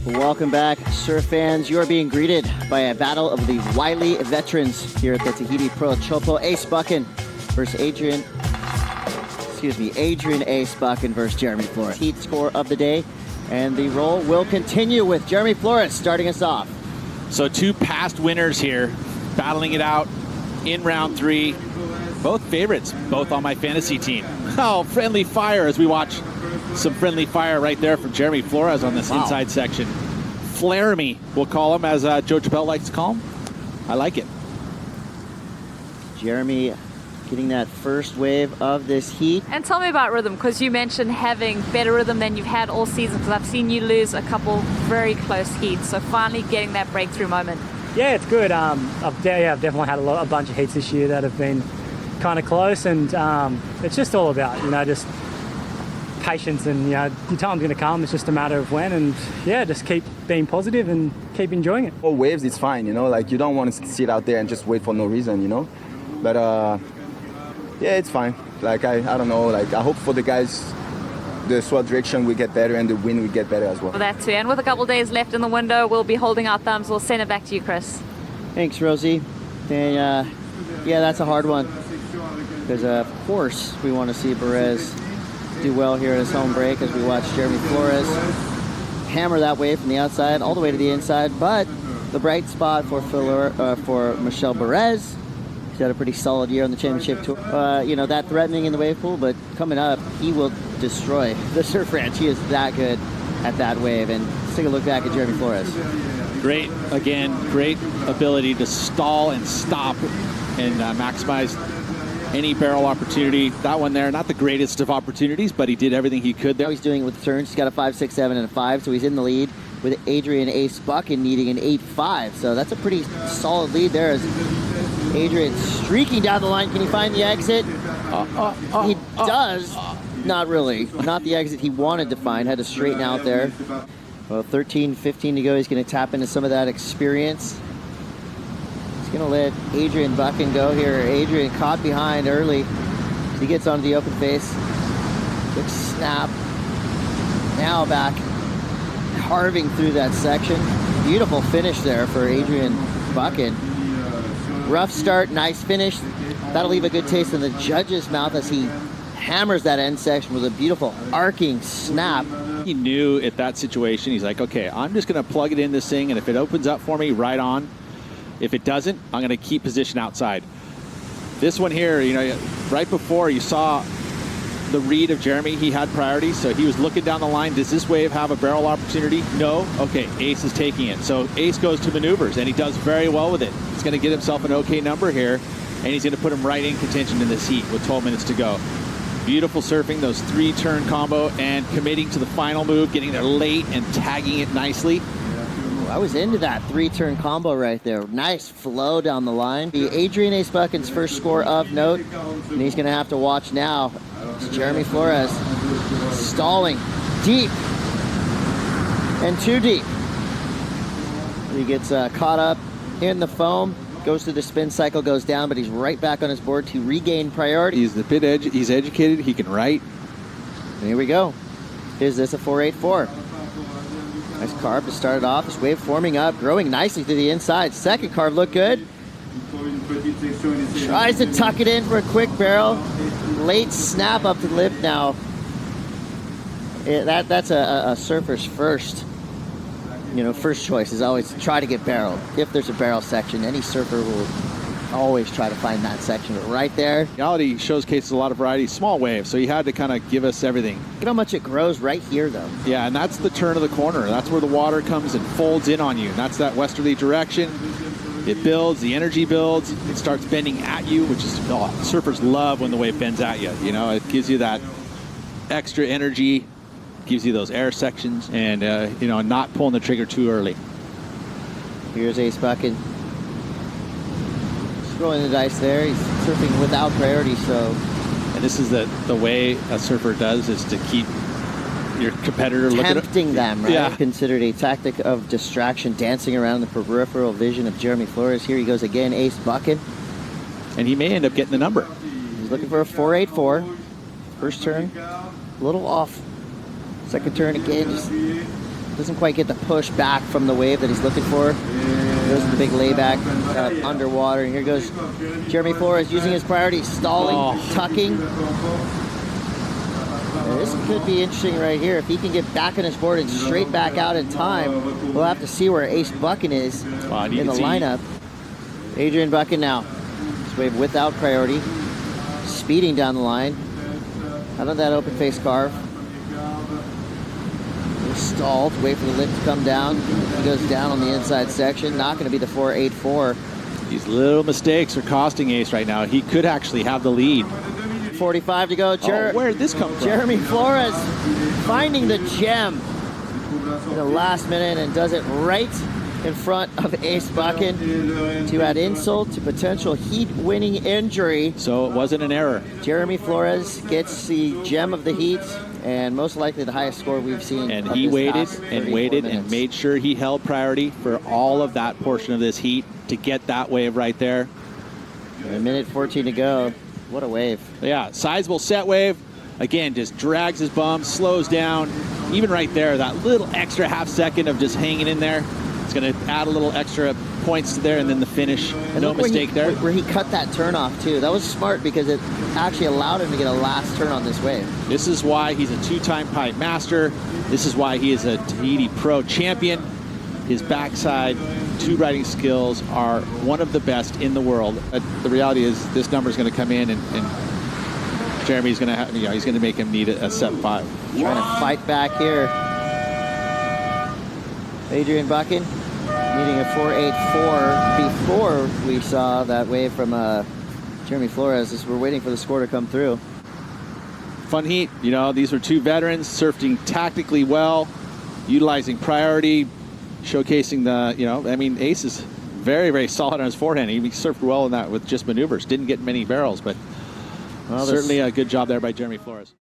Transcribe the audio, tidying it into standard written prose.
Welcome back, surf fans. You are being greeted by a battle of the wily veterans here at the Tahiti Pro. Teahupo'o Ace Buchan versus Adrian Ace Buchan versus Jeremy Flores. Heat score of the day, and the roll will continue with Jeremy Flores starting us off. So two past winners here, battling it out in round three. Both favorites, both on my fantasy team. Oh, friendly fire as we watch some friendly fire right there from Jeremy Flores on this inside section. Flare me, we'll call him, as Joe Chappelle likes to call him. I like it. Jeremy getting that first wave of this heat. And tell me about rhythm, because you mentioned having better rhythm than you've had all season, because I've seen you lose a couple very close heats. So finally getting that breakthrough moment. Yeah, it's good. I've definitely had a bunch of heats this year that have been kind of close, and it's just all about, just patience, and your time's going to come. It's just a matter of when, and just keep being positive and keep enjoying it. For waves, it's fine, like you don't want to sit out there and just wait for no reason, but it's fine. Like I don't know, like I hope for the guys the swell direction will get better and the wind will get better as well. That too, and with a couple of days left in the window, we'll be holding our thumbs. We'll send it back to you, Chris. Thanks, Rosie. And that's a hard one, because of course we want to see Perez do well here at his home break as we watch Jeremy Flores hammer that wave from the outside all the way to the inside. But the bright spot for Michel Perez, he's had a pretty solid year on the championship tour. That threatening in the wave pool, but coming up, he will destroy the surf ranch. He is that good at that wave. And let's take a look back at Jeremy Flores. Great ability to stall and stop and maximize any barrel opportunity. That one there, not the greatest of opportunities, but he did everything he could there. Now he's doing it with turns. He's got a 5, 6, 7, and a 5, so he's in the lead with Adrian Ace Buchan needing an 8, 5. So that's a pretty solid lead there as Adrian streaking down the line. Can he find the exit? He does. Not really. Not the exit he wanted to find. Had to straighten out there. Well, 13, 15 to go. He's going to tap into some of that experience. He's going to let Adrian Buchan go here. Adrian caught behind early. He gets onto the open face. Quick snap. Now back, carving through that section. Beautiful finish there for Adrian Buchan. Rough start, nice finish. That'll leave a good taste in the judge's mouth as he hammers that end section with a beautiful arcing snap. He knew at that situation, he's like, okay, I'm just going to plug it in this thing, and if it opens up for me, right on. If it doesn't, I'm going to keep position outside. This one here, right before you saw the read of Jeremy, he had priority, so he was looking down the line. Does this wave have a barrel opportunity? No? Okay, Ace is taking it. So Ace goes to maneuvers, and he does very well with it. He's going to get himself an okay number here, and he's going to put him right in contention in this heat with 12 minutes to go. Beautiful surfing, those 3-turn combo, and committing to the final move, getting there late and tagging it nicely. I was into that 3-turn combo right there. Nice flow down the line. The Adrian Ace Buchan's first score of note, and he's going to have to watch now. It's Jeremy Flores stalling deep and too deep. He gets caught up in the foam, goes through the spin cycle, goes down, but he's right back on his board to regain priority. He's he's educated, he can write. And here we go. Is this a 4.84? Nice carve to start it off. This wave forming up, growing nicely through the inside. Second carve looked good. Tries to tuck it in for a quick barrel. Late snap up to the lip now. That's a surfer's first choice is always to try to get barreled. If there's a barrel section, any surfer will always try to find that section. But right there, reality showcases a lot of variety, small waves, so he had to kind of give us everything. Look at how much it grows right here, though. Yeah, and that's the turn of the corner. That's where the water comes and folds in on you. And that's that westerly direction. It builds, the energy builds, it starts bending at you, which is, surfers love when the wave bends at you. It gives you that extra energy, gives you those air sections, and not pulling the trigger too early. Here's Ace Buchan. Rolling the dice there. He's surfing without priority, so. And this is the way a surfer does, is to keep your competitor tempting them, right? Yeah. Considered a tactic of distraction, dancing around the peripheral vision of Jeremy Flores. Here he goes again, Ace Buchan. And he may end up getting the number. He's looking for a 4.84. First turn, a little off. Second turn again, just Doesn't quite get the push back from the wave that he's looking for. Goes to the big layback underwater. And here goes Jeremy Flores using his priority, stalling, tucking. And this could be interesting right here. If he can get back on his board and straight back out in time, we'll have to see where Ace Buchan is in the lineup. Adrian Buchan now. This wave without priority. Speeding down the line. Out of that open face carve. Stalled, wait for the lip to come down. He goes down on the inside section. Not going to be the 4.84. These little mistakes are costing Ace right now. He could actually have the lead. 45 to go. Where did this come from? Jeremy Flores finding the gem in the last minute and does it right in front of Ace Buchan to add insult to potential heat-winning injury. So it wasn't an error. Jeremy Flores gets the gem of the heat and most likely the highest score we've seen. And he waited and waited and made sure he held priority for all of that portion of this heat to get that wave right there. And a minute 14 to go. What a wave. Yeah, sizable set wave. Again, just drags his bum, slows down. Even right there, that little extra half second of just hanging in there. It's going to add a little extra points to there, and then the finish. And no mistake there. Where he cut that turn off, too. That was smart because it actually allowed him to get a last turn on this wave. This is why he's a two-time pipe master. This is why he is a Tahiti Pro champion. His backside tube riding skills are one of the best in the world. The reality is this number is going to come in, and Jeremy's going to have, he's going to make him need a 7.5. Trying to fight back here. Adrian Buchan needing a 4.84 before we saw that wave from Jeremy Flores. We're waiting for the score to come through. Fun heat. These were two veterans surfing tactically well, utilizing priority, showcasing the, Ace is very, very solid on his forehand. He surfed well in that with just maneuvers. Didn't get many barrels, but certainly a good job there by Jeremy Flores.